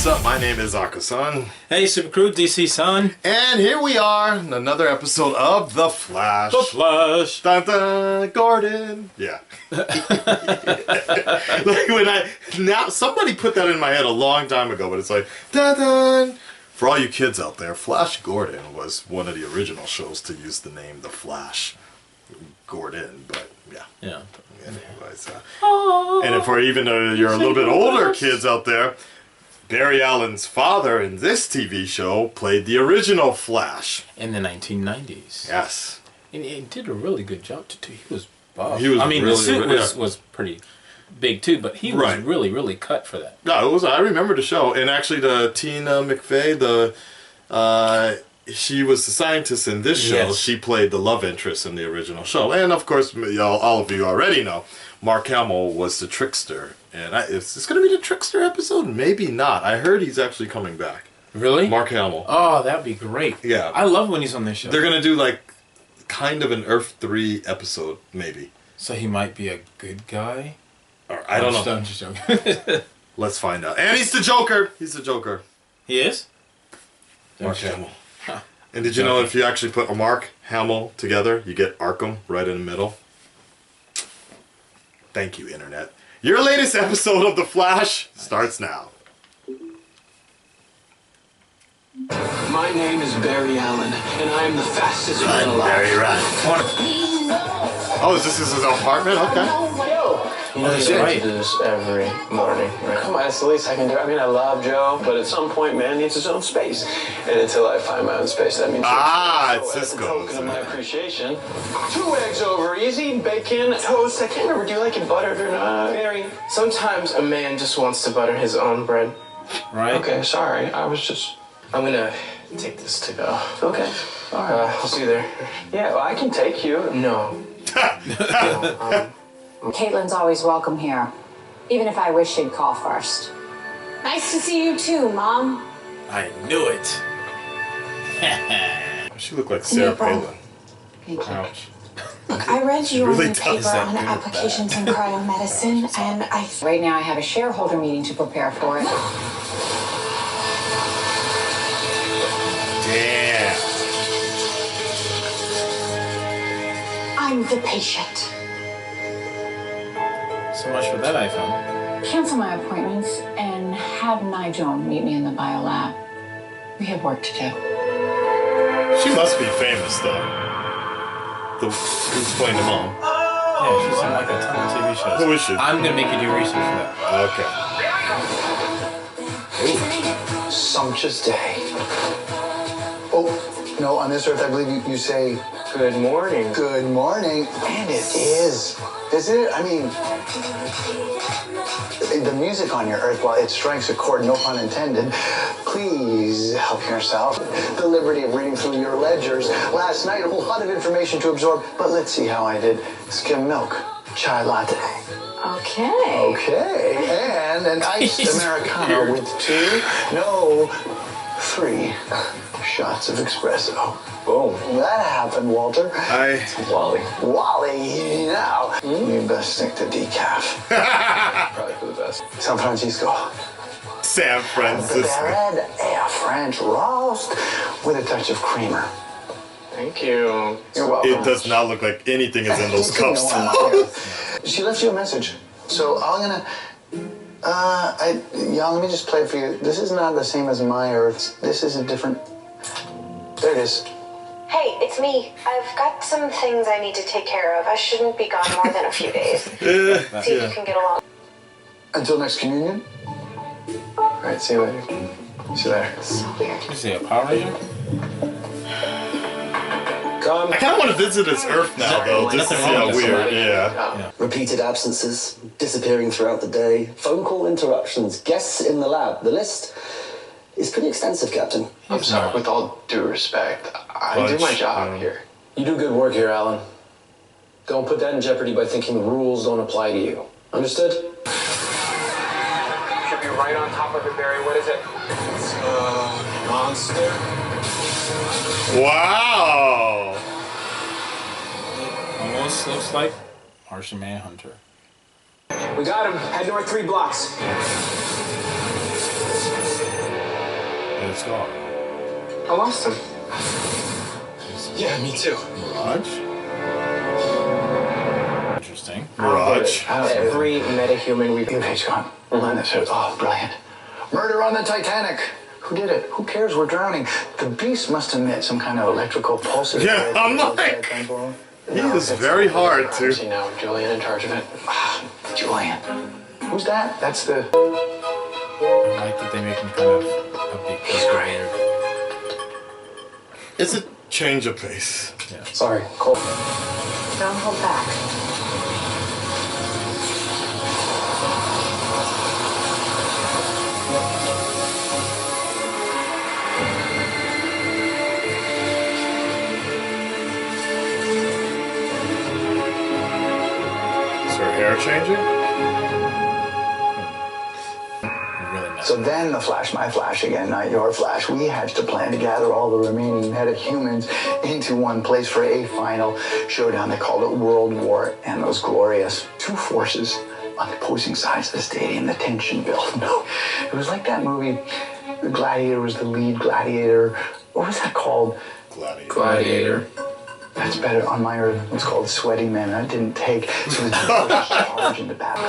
What's up? My name is Akasan. Hey, Super Crew, DC-san. And here we are, another episode of The Flash. The Flash. Dun dun, Gordon. Yeah. Like now somebody put that in my head a long time ago, but it's like, dun dun. For all you kids out there, Flash Gordon was one of the original shows to use the name The Flash Gordon, but yeah. Yeah. Anyways, and for even though you're a little bit older kids out there, Barry Allen's father in this TV show played the original Flash. In the 1990s. Yes. And he did a really good job, too. He was buff. He was I mean, really, the suit was pretty big, too, but he was really cut for that. No, it was. I remember the show. And actually, the Tina McVeigh, she was the scientist in this show. Yes. She played the love interest in the original show. And, of course, all of you already know, Mark Hamill was the trickster. And is this going to be the trickster episode? Maybe not. I heard he's actually coming back. Really? Mark Hamill. Oh, that'd be great. Yeah. I love when he's on this show. They're going to do, like, kind of an Earth 3 episode, maybe. So he might be a good guy? Or, I don't know. I'm just joking. Let's find out. And he's the Joker. He's the Joker. He is? Mark Hamill. Huh. And did you know if you actually put a Mark Hamill together, you get Arkham right in the middle? Thank you, Internet. Your latest episode of The Flash starts now. My name is Barry Allen, and I am the fastest man alive. Barry Ryan. Oh, is this his apartment? Okay. You know, you have to do this every morning, right? Come on, it's the least I can do. I mean, I love Joe, but at some point, man needs his own space. And until I find my own space, that means... it's Cisco's. Token of my appreciation. 2 eggs over easy, bacon, toast. I can't remember, do you like it buttered or not? Barry, sometimes a man just wants to butter his own bread. Right? Okay, sorry. I was just... I'm gonna take this to go. Okay. All right. I'll see you there. Yeah, well, I can take you. No. Caitlin's always welcome here, even if I wish she'd call first. Nice to see you too, Mom. I knew it. She looked like Sarah Palin. Thank you. Ouch. Look, I read you really on the does paper that on good or applications in cryomedicine, and Right now I have a shareholder meeting to prepare for it. Damn. I'm the patient. So much for that iPhone. Cancel my appointments and have Nigel meet me in the biolab. We have work to do. She must be famous, though. Who's playing the mom? Yeah, she's in like a ton of TV shows. Who is she? I'm gonna make you do research for that. Okay. Sumptuous day. Oh, no, on this earth, I believe you say... Good morning. Good morning. And it is. Isn't it? I mean, the music on your earth, while it strikes a chord, no pun intended, please help yourself. The liberty of reading through your ledgers. Last night, a lot of information to absorb, but let's see how I did. Skim milk, chai latte. Okay. Okay, and an iced Americano with 3 shots of espresso. Boom. That happened, Walter. Wally, now, you best stick to decaf. Probably for the best. San Francisco. San Francisco. Bread, a French roast with a touch of creamer. Thank you. You're welcome. It does not look like anything is in those cups. She left you a message. So I'm gonna... let me just play it for you. This is not the same as my Earth. This is a different... There it is. Hey, it's me. I've got some things I need to take care of. I shouldn't be gone more than a few days. See if you can get along. Until next communion. All right, see you later. See you later. So weird. You see a Power Ranger? I kind of want to visit his Earth now, though, just to see how weird. Yeah. Repeated absences, disappearing throughout the day, phone call interruptions, guests in the lab. The list is pretty extensive, Captain. I'm sorry, with all due respect, I do my job here. You do good work here, Alan. Don't put that in jeopardy by thinking the rules don't apply to you. Understood? Should be right on top of it, Barry. What is it? It's monster. Wow. Almost looks like Martian Manhunter. We got him. Head north 3 blocks. And it's gone. I lost him. Yeah, me too. Mirage? Interesting. Mirage. Every metahuman we've... UFA's gone. Oh, brilliant. Murder on the Titanic. Who did it? Who cares? We're drowning. The beast must emit some kind of electrical pulses. Yeah, I'm like... He is very hard to... See now, Julian in charge of it. Julian. Who's that? That's the... I like that they make him kind of a big He's great. It's a change of pace. Yeah. Sorry, Cole. Don't hold back. Is her hair changing? So then the Flash, my Flash again, not your Flash, we hatched a plan to gather all the remaining metahumans into one place for a final showdown. They called it World War, and those glorious two forces on opposing sides of the stadium. The tension built. No, it was like that movie, The Gladiator was the lead gladiator. What was that called? Gladiator. That's better. On my earth, it was called Sweaty Man. That didn't take. So the two forces charge into battle.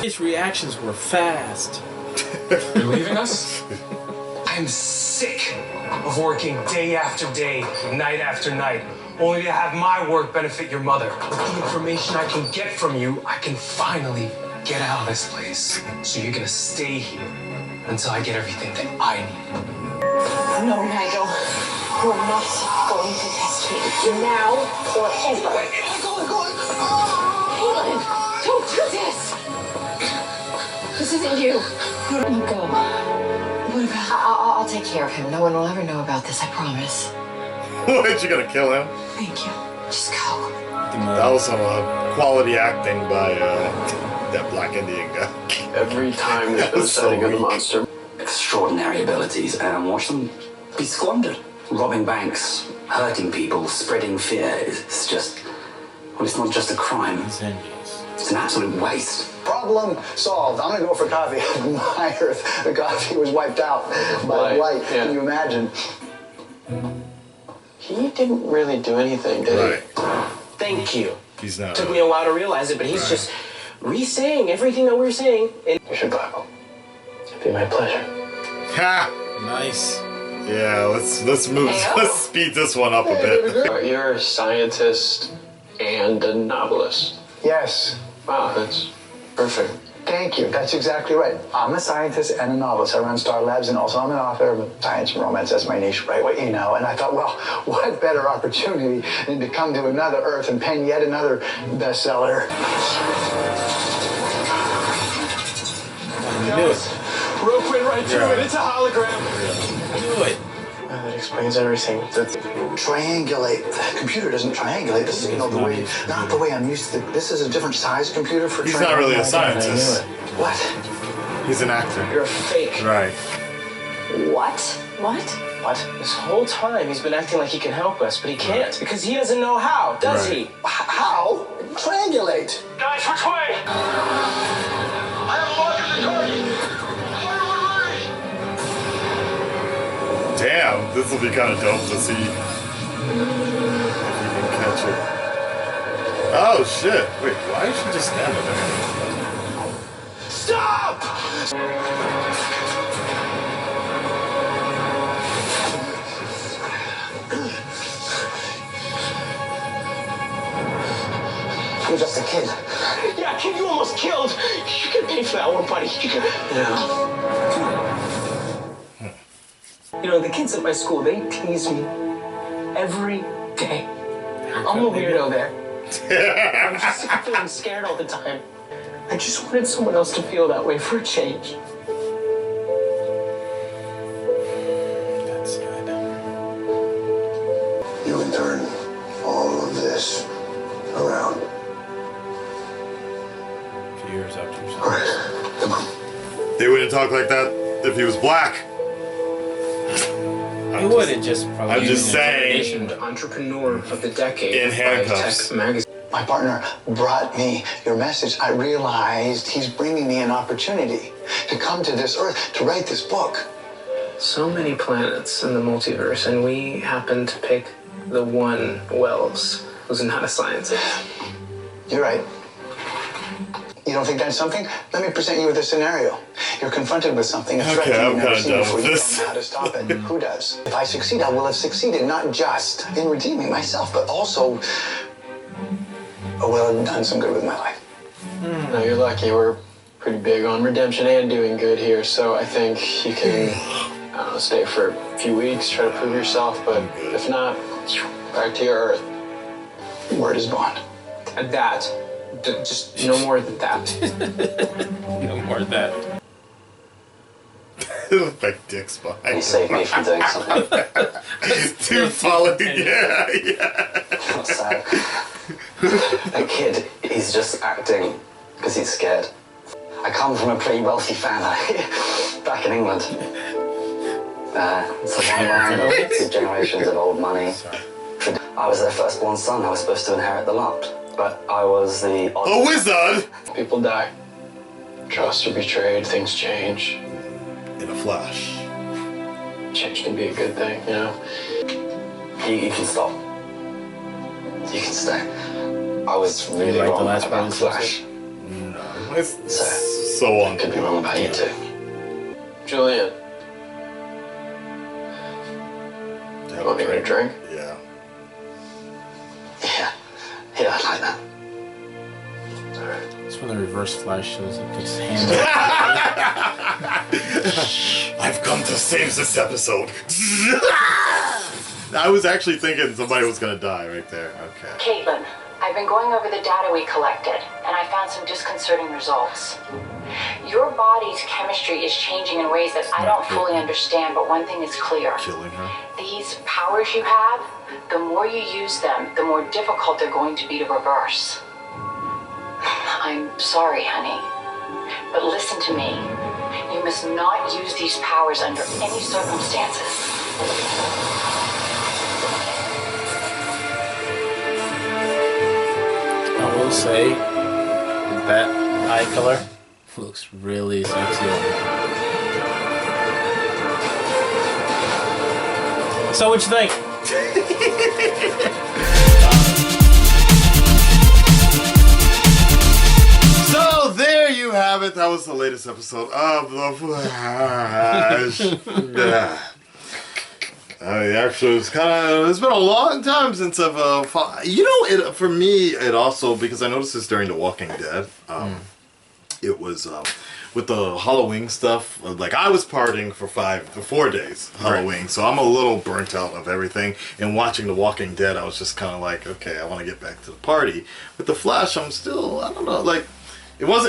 His reactions were fast. You're leaving us? I'm sick of working day after day, night after night, only to have my work benefit your mother. With the information I can get from you, I can finally get out of this place. So you're gonna stay here until I get everything that I need. No, Nigel. You're not going to test me. Now or ever. Caitlin, don't do this. This isn't you. Let me go. What about... I'll take care of him. No one will ever know about this, I promise. What, you gonna kill him? Thank you. Just go. That was some quality acting by that black Indian guy. Every time there's been a setting of the monster. Extraordinary abilities, and watch them be squandered. Robbing banks, hurting people, spreading fear. It's just... Well, it's not just a crime. It's envious. It's an absolute waste. Problem solved. I'm gonna go for coffee. My earth, the coffee was wiped out by light. Yeah. Can you imagine? He didn't really do anything, did he? Thank you. He's not. Took me a while to realize it, but he's just re-saying everything that we're saying. And You should go. It'd be my pleasure. Ha! Nice. Yeah, let's move. Let's speed this one up a bit. You're a scientist and a novelist. Yes. Wow, that's perfect. Thank you. That's exactly right. I'm a scientist and a novelist. I run Star Labs, and also I'm an author of science and romance. That's my niche, right? What you know. And I thought, well, what better opportunity than to come to another Earth and pen yet another bestseller? You knew it. rope went right through it. It's a hologram. You knew it. That explains everything. Triangulate. The computer doesn't triangulate the signal the way, not the way I'm used to. This is a different size computer for. He's not really a scientist. What? He's an actor. You're a fake. Right. What? What? What? This whole time he's been acting like he can help us, but he can't because he doesn't know how, does he? How? Triangulate. Guys, which way? I have a lock in the target. Damn, this will be kind of dope to see if you can catch it. Oh shit! Wait, why is she just standing there? Stop! You're just a kid. Yeah, kid, you almost killed. You can pay for that one, buddy. You can... You know, the kids at my school, they tease me every day. I'm a weirdo there. I'm just sick of feeling scared all the time. I just wanted someone else to feel that way for a change. That's sad. You can turn all of this around. A few years after yourself. All right, come on. They wouldn't talk like that if he was black. I It would have just probably. I'm just saying. Entrepreneur of the decade. In handcuffs. Tech magazine. My partner brought me your message. I realized he's bringing me an opportunity to come to this earth, to write this book. So many planets in the multiverse, and we happen to pick the one Wells who's not a scientist. You're right. You don't think that's something? Let me present you with a scenario. You're confronted with something, a threat Okay, you've I'm never kinda seen done before. with You this. don't know how to stop it. Who does? If I succeed, I will have succeeded, not just in redeeming myself, but also, I will have done some good with my life. No, you're lucky. We're pretty big on redemption and doing good here, so I think you can, I don't know, stay for a few weeks, try to prove yourself, but if not, back to your Earth. Word is bond. And that. Just no more than that. No more of that. Like dicks behind. You saved me from doing something. Too solid. Yeah. That's sad. A kid, he's just acting because he's scared. I come from a pretty wealthy family back in England. It's a long line of 2 generations of old money. I was their firstborn son. I was supposed to inherit the lot, but I was the A wizard. People die. Trust are betrayed. Things change. In a flash. Change can be a good thing, you know? You can stop. You can stay. I was really like the wrong last about part Flash. No, it's so on. Could be wrong about you too. Julian. You want me to get a drink? Yeah. Yeah, I like that. It's when the reverse flash shows up, puts his hand up. I've come to save this episode. I was actually thinking somebody was gonna die right there. Okay. Caitlin, I've been going over the data we collected, and I found some disconcerting results. Your body's chemistry is changing in ways that I don't fully understand, but one thing is clear. Killing her. These powers you have, the more you use them, the more difficult they're going to be to reverse. I'm sorry, honey, but listen to me. You must not use these powers under any circumstances. I will say that eye color looks really sexy on her. So what you think? So there you have it. That was the latest episode of The Flash. Actually, it's been a long time since I've, for me, it also, because I noticed this during The Walking Dead, it was, with the Halloween stuff, like I was partying for 4 days Halloween, so I'm a little burnt out of everything, and watching The Walking Dead, I was just kind of like, okay, I want to get back to the party. With The Flash, I'm still, I don't know, like, it was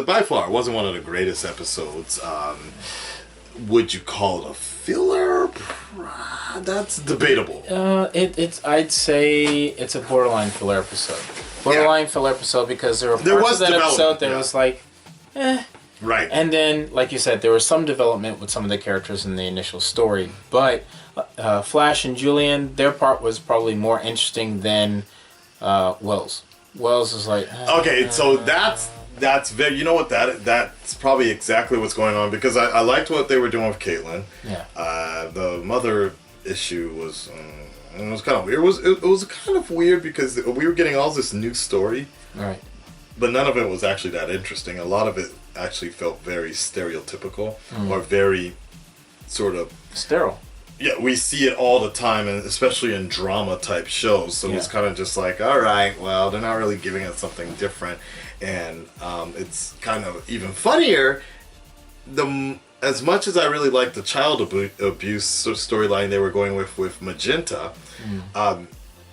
by far, it wasn't one of the greatest episodes. Would you call it a filler? That's debatable. I'd say it's a borderline filler episode. Borderline filler episode because there were parts of that episode that was like, Right. And then, like you said, there was some development with some of the characters in the initial story. But Flash and Julian, their part was probably more interesting than Wells. Wells is like... okay, so that's very... You know what? That's probably exactly what's going on, because I liked what they were doing with Caitlin. Yeah. The mother issue was... it was kind of weird. It was kind of weird because we were getting all this new story. Right. But none of it was actually that interesting. A lot of it actually felt very stereotypical or very sort of... sterile. Yeah, we see it all the time, and especially in drama type shows. So it's kind of just like, all right, well, they're not really giving us something different, and it's kind of even funnier. As much as I really like the child abuse storyline they were going with Magenta,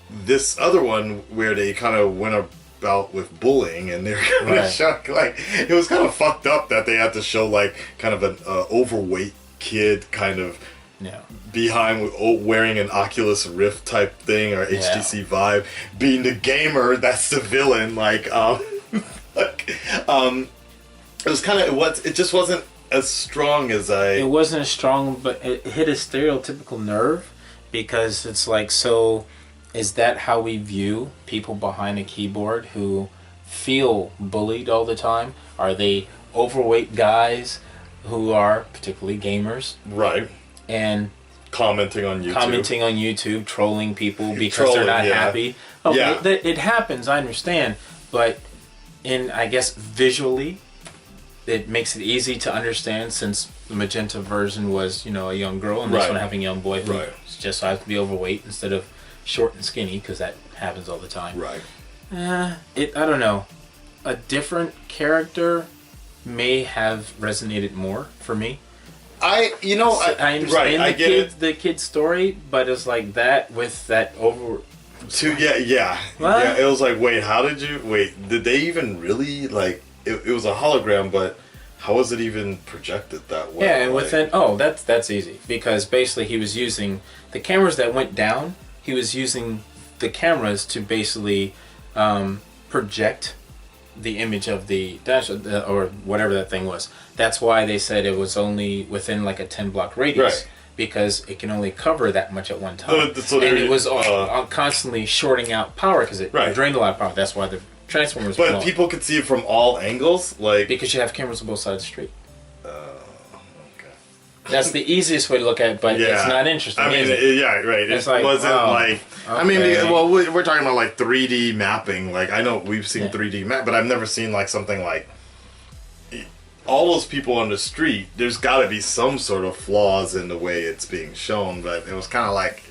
this other one where they kind of went about with bullying, and they're kind of shocked. Like, it was kind of fucked up that they had to show like kind of an overweight kid kind of. Yeah. Behind wearing an Oculus Rift type thing or HTC Vive, being the gamer that's the villain. It was kind of it just wasn't as strong as I. It wasn't as strong, but it hit a stereotypical nerve because it's like, so is that how we view people behind a keyboard who feel bullied all the time? Are they overweight guys who are particularly gamers? Right. And commenting on YouTube, trolling people because they're not happy. Okay, yeah. It happens, I understand, but I guess visually, it makes it easy to understand since the magenta version was, a young girl, and this one having a young boy who just has to be overweight instead of short and skinny, because that happens all the time. Right. I don't know. A different character may have resonated more for me. I understand the kid's story, but it's like that with that over. Yeah. It was like, did they even really like? It was a hologram, but how was it even projected that way? Yeah, and within that's easy because basically he was using the cameras that went down. He was using the cameras to basically project the image of the dash or whatever that thing was. That's why they said it was only within like a 10-block radius, because it can only cover that much at one time. And it was constantly shorting out power because it drained a lot of power. That's why the Transformers. But people could see it from all angles, like because you have cameras on both sides of the street. That's the easiest way to look at it, but it's not interesting. I mean, It's it wasn't okay. I mean, we're talking about like 3D mapping. Like I know we've seen 3D map, but I've never seen like something like all those people on the street. There's got to be some sort of flaws in the way it's being shown, but it was kind of like,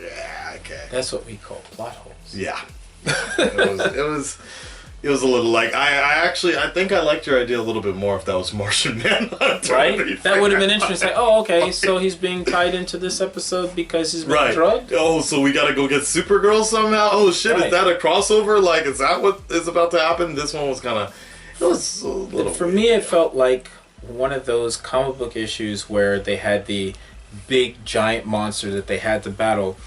okay. That's what we call plot holes. Yeah, it was a little like I think I liked your idea a little bit more if that was Martian Manhunter. Right? That would have been interesting. Like, okay, so he's being tied into this episode because he's been drugged? Oh, so we gotta go get Supergirl somehow? Oh shit, is that a crossover? Like, is that what is about to happen? This one was kinda it was a little For me it felt like one of those comic book issues where they had the big giant monster that they had to battle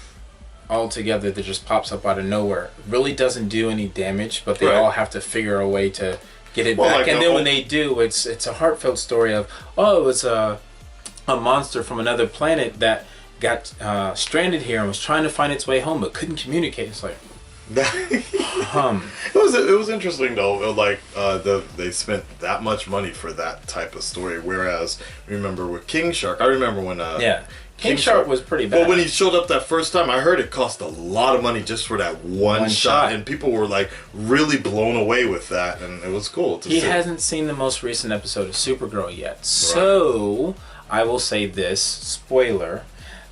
all together that just pops up out of nowhere. Really doesn't do any damage, but they all have to figure a way to get it back. Like and then when they do, it's a heartfelt story of, it was a monster from another planet that got stranded here and was trying to find its way home but couldn't communicate. It's like, It was interesting though. Like they spent that much money for that type of story. Whereas remember with King Shark, I remember when King Shark was pretty bad. But when he showed up that first time, I heard it cost a lot of money just for that one shot, and people were like really blown away with that, and it was cool to see. He hasn't seen the most recent episode of Supergirl yet, so I will say this spoiler.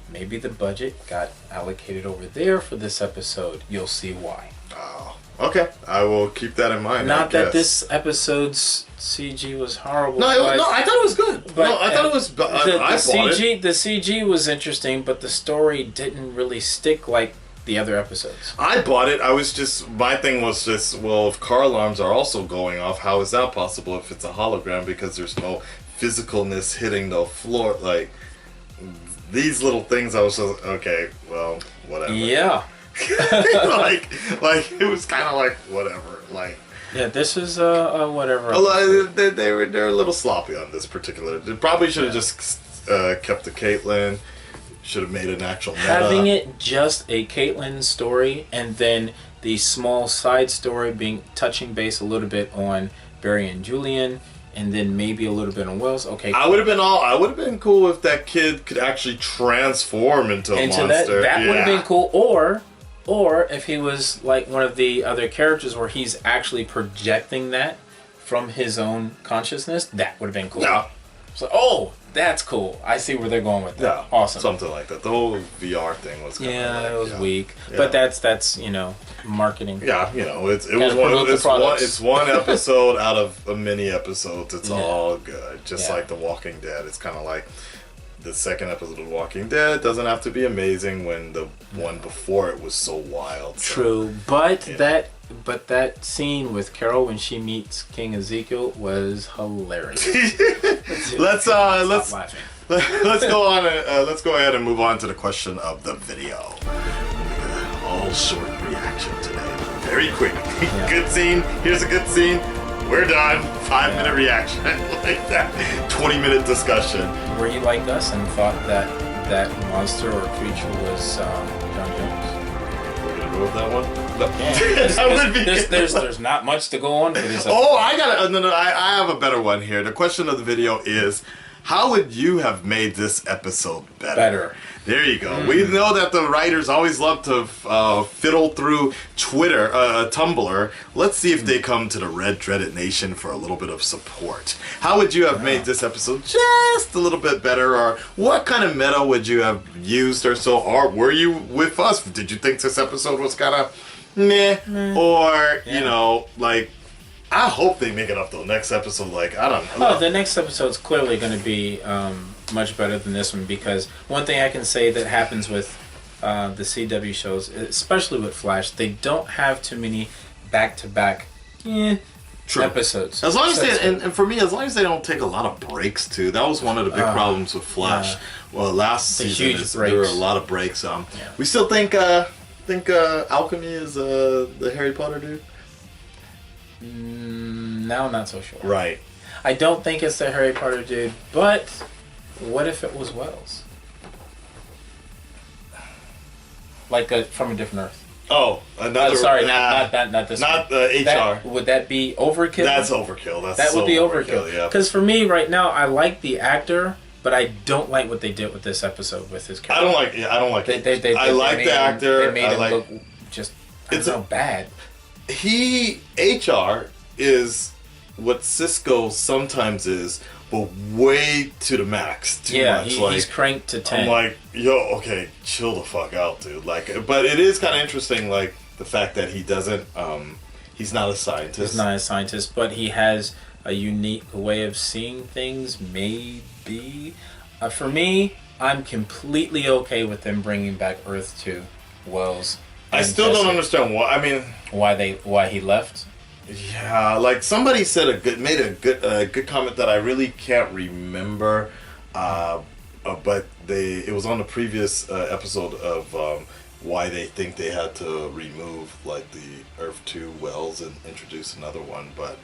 Maybe the budget got allocated over there for this episode. You'll see why. Oh, okay. I will keep that in mind. Not that this episode's CG was horrible. No, I thought it was good. I thought it was. The CG was interesting, but the story didn't really stick like the other episodes. I bought it. My thing was just, well, if car alarms are also going off, how is that possible if it's a hologram? Because there's no physicalness hitting the floor, like. These little things, I was just okay. Well, whatever. Yeah. like it was kind of like whatever. Like this is whatever. They're a little sloppy on this particular. They probably should have just kept the Caitlyn. Should have made an actual meta. Having it just a Caitlyn story and then the small side story touching base a little bit on Barry and Julian. And then maybe a little bit on Wells. Okay, cool. I would have been cool if that kid could actually transform into a monster. That would have been cool. Or if he was like one of the other characters where he's actually projecting that from his own consciousness, that would have been cool. Yeah. So, that's cool. I see where they're going with that. Yeah, awesome. Something like that. The whole VR thing was kind of it was weak. Yeah. But that's marketing. Yeah, it's one episode out of a mini episodes. It's all good. Just like The Walking Dead. It's kind of like the second episode of The Walking Dead doesn't have to be amazing when the one before it was so wild. True, but that scene with Carol when she meets King Ezekiel was hilarious. Let's go on. Let's go ahead and move on to the question of the video. All short reaction today, very quick. Good scene. Here's a good scene. We're done. 5-minute reaction. Like that. 20-minute discussion. Were you like us and thought that that monster or creature was John Jones? We're gonna go with that one. No. Yeah. That would be There's not much to go on for this. Oh, I got no. I have a better one here. The question of the video is, how would you have made this episode better? There you go. We know that the writers always love to fiddle through Twitter, Tumblr. Let's see if they come to the Red Dreaded Nation for a little bit of support. How would you have made this episode just a little bit better? Or what kind of meta would you have used or so? Or were you with us? Did you think this episode was kind of meh? Or, you know, like, I hope they make it up to the next episode. Like, I don't know. Oh, the next episode's clearly going to be much better than this one, because one thing I can say that happens with the CW shows, especially with Flash, they don't have too many back-to-back episodes. As long as they, and for me, as long as they don't take a lot of breaks too. That was one of the big problems with Flash. Well, last season there were a lot of breaks. We still think Alchemy is the Harry Potter dude. Now I'm not so sure. Right. I don't think it's the Harry Potter dude, but what if it was Wells? Like from a different Earth. Oh, another. Sorry, not this. Not one. HR. Would that be overkill? That's overkill. That would be overkill. Yeah. Because for me, right now, I like the actor, but I don't like what they did with this episode with his character. I don't like it. I like the actor. They made him look just bad. HR is what Cisco sometimes is, but way to the max. Too much. He's cranked to 10. I'm like, yo, okay, chill the fuck out, dude. Like, but it is kind of interesting, like the fact that he doesn't. He's not a scientist. He's not a scientist, but he has a unique way of seeing things. Maybe, for me, I'm completely okay with them bringing back Earth to Wells. I still don't understand why. I mean, why he left. Yeah, like somebody said made a good comment that I really can't remember, but it was on the previous episode of why they think they had to remove like the Earth 2 Wells and introduce another one, but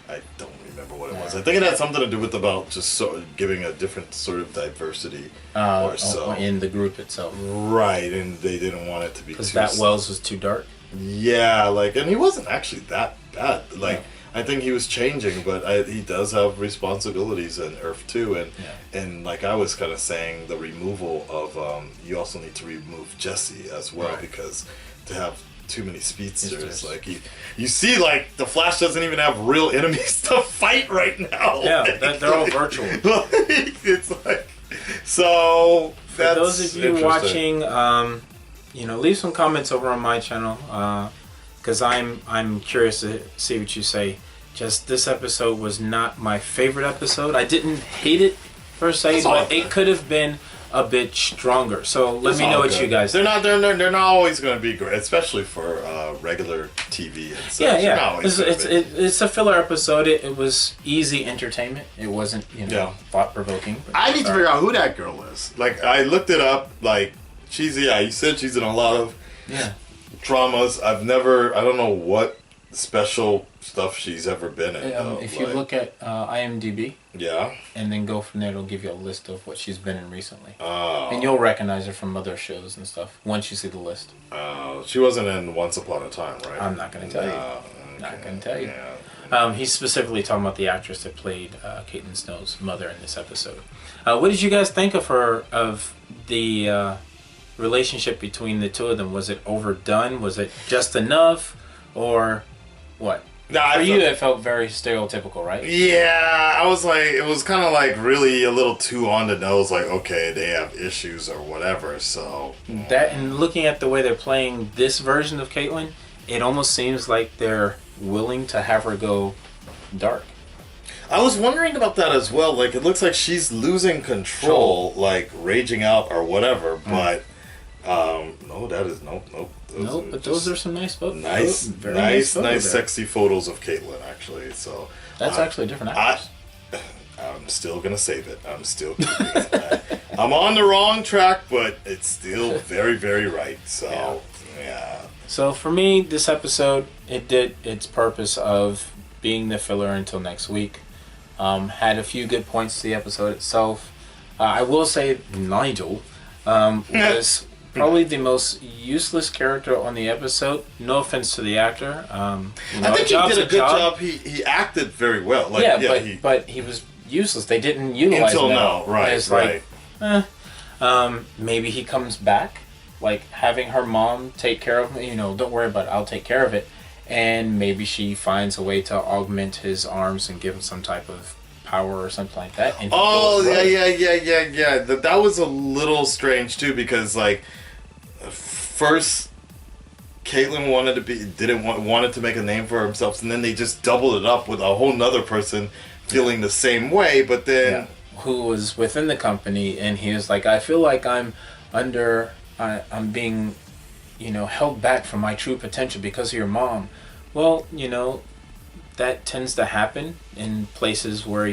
I don't remember what it was. I think it had something to do with about just giving a different sort of diversity or so in the group itself. Right, and they didn't want it to be because that Wells was too dark. Yeah, like, and he wasn't actually that bad. Like, I think he was changing, but he does have responsibilities in Earth 2, and like I was kind of saying, the removal of you also need to remove Jesse as well, because to have too many speedsters, like you see, like the Flash doesn't even have real enemies to fight right now. Yeah, they're all virtual. It's like, so for those of you watching, leave some comments over on my channel, because I'm curious to see what you say. Just this episode was not my favorite episode. I didn't hate it per se, but it could have been a bit stronger. So let me know what you guys think. They're not always going to be great, especially for regular TV and such. Yeah. It's a filler episode. It was easy entertainment. It wasn't thought provoking. I need to figure out who that girl is. Like, I looked it up. Like, you said she's in a lot of dramas. I don't know what special stuff she's ever been in. If you look at IMDb, yeah, and then go from there, it'll give you a list of what she's been in recently. And you'll recognize her from other shows and stuff once you see the list. She wasn't in Once Upon a Time, right? I'm not going to tell you. Okay. Not going to tell you. He's specifically talking about the actress that played Caitlin Snow's mother in this episode. What did you guys think of the relationship between the two of them? Was it overdone? Was it just enough? Or what? For you, it felt very stereotypical, right? Yeah, I was like, it was kind of like really a little too on the nose, like, okay, they have issues or whatever, so. That, and looking at the way they're playing this version of Caitlin, it almost seems like they're willing to have her go dark. I was wondering about that as well. Like, it looks like she's losing control, like raging out or whatever, but no, that is nope. Those are some nice photos. Nice, sexy photos of Caitlin, actually. So that's actually a different actress. I'm still gonna save it. I'm still keeping it. I'm on the wrong track, but it's still very, very right. So yeah. So for me, this episode, it did its purpose of being the filler until next week. Had a few good points to the episode itself. I will say Nigel was probably the most useless character on the episode. No offense to the actor. I think he did a good job. He acted very well. Like, but he was useless. They didn't utilize him. Until now, right, It's right. like, maybe he comes back, like having her mom take care of him. Don't worry about it. I'll take care of it. And maybe she finds a way to augment his arms and give him some type of power or something like that. And yeah. That was a little strange too, because like first Caitlyn wanted to make a name for himself, and then they just doubled it up with a whole nother person feeling the same way, but then who was within the company, and he was like, I feel like I'm being held back from my true potential because of your mom. Well, that tends to happen in places where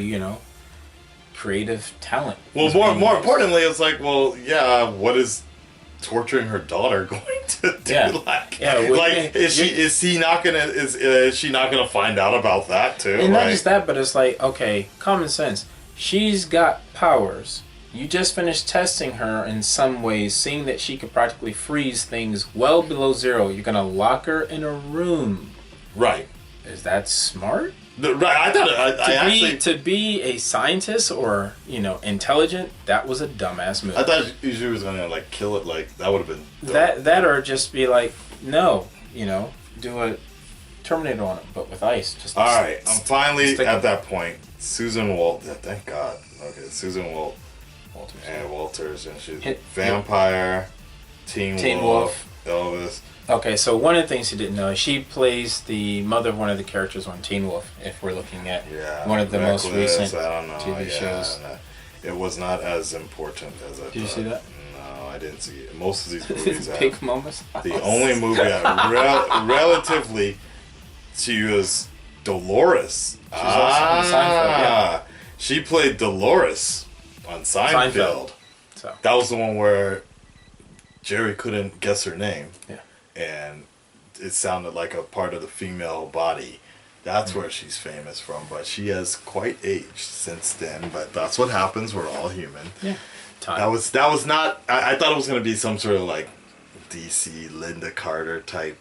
creative talent. Well, more importantly, it's like, well, yeah, what is torturing her daughter going to do? Is she not gonna find out about that too? And not just that, but it's like, okay, common sense. She's got powers. You just finished testing her in some ways, seeing that she could practically freeze things well below zero. You're gonna lock her in a room. Right. Is that smart? Right. I thought to be a scientist or intelligent, that was a dumbass move. I thought she was gonna like kill it. Like that would have been that or just be like, no, do a Terminator on it, but with ice. Just all right. I'm finally at that point. Susan Walt. Yeah, thank God. Okay, Susan Walt. Walters, and she's vampire, Teen Wolf, Elvis. Okay, so one of the things you didn't know, she plays the mother of one of the characters on Teen Wolf. If we're looking at one of the most recent TV shows, it was not as important as I thought. Did you see that? No, I didn't see it. Most of these movies, Big moments. The only movie relatively, she was Dolores. She's also on Seinfeld. She played Dolores on Seinfeld. So that was the one where Jerry couldn't guess her name. Yeah. And it sounded like a part of the female body. That's where she's famous from. But she has quite aged since then. But that's what happens. We're all human. Yeah. That was not. I thought it was going to be some sort of like DC Linda Carter type.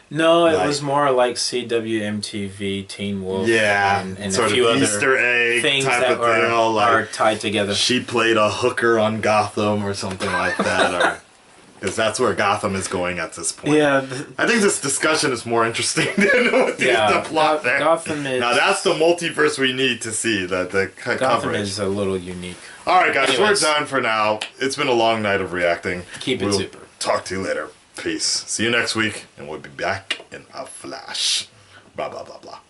No, it was more like CWMTV, Teen Wolf, and sort a few of other Easter egg things type that of deal. are tied together. She played a hooker on Gotham or something like that, because that's where Gotham is going at this point. Yeah, I think this discussion is more interesting than the plot there. Gotham is now that's the multiverse we need to see. The Gotham coverage is a little unique. All right, guys, we're done for now. It's been a long night of reacting. Keep it super. Talk to you later. Peace. See you next week, and we'll be back in a flash. Blah, blah, blah, blah.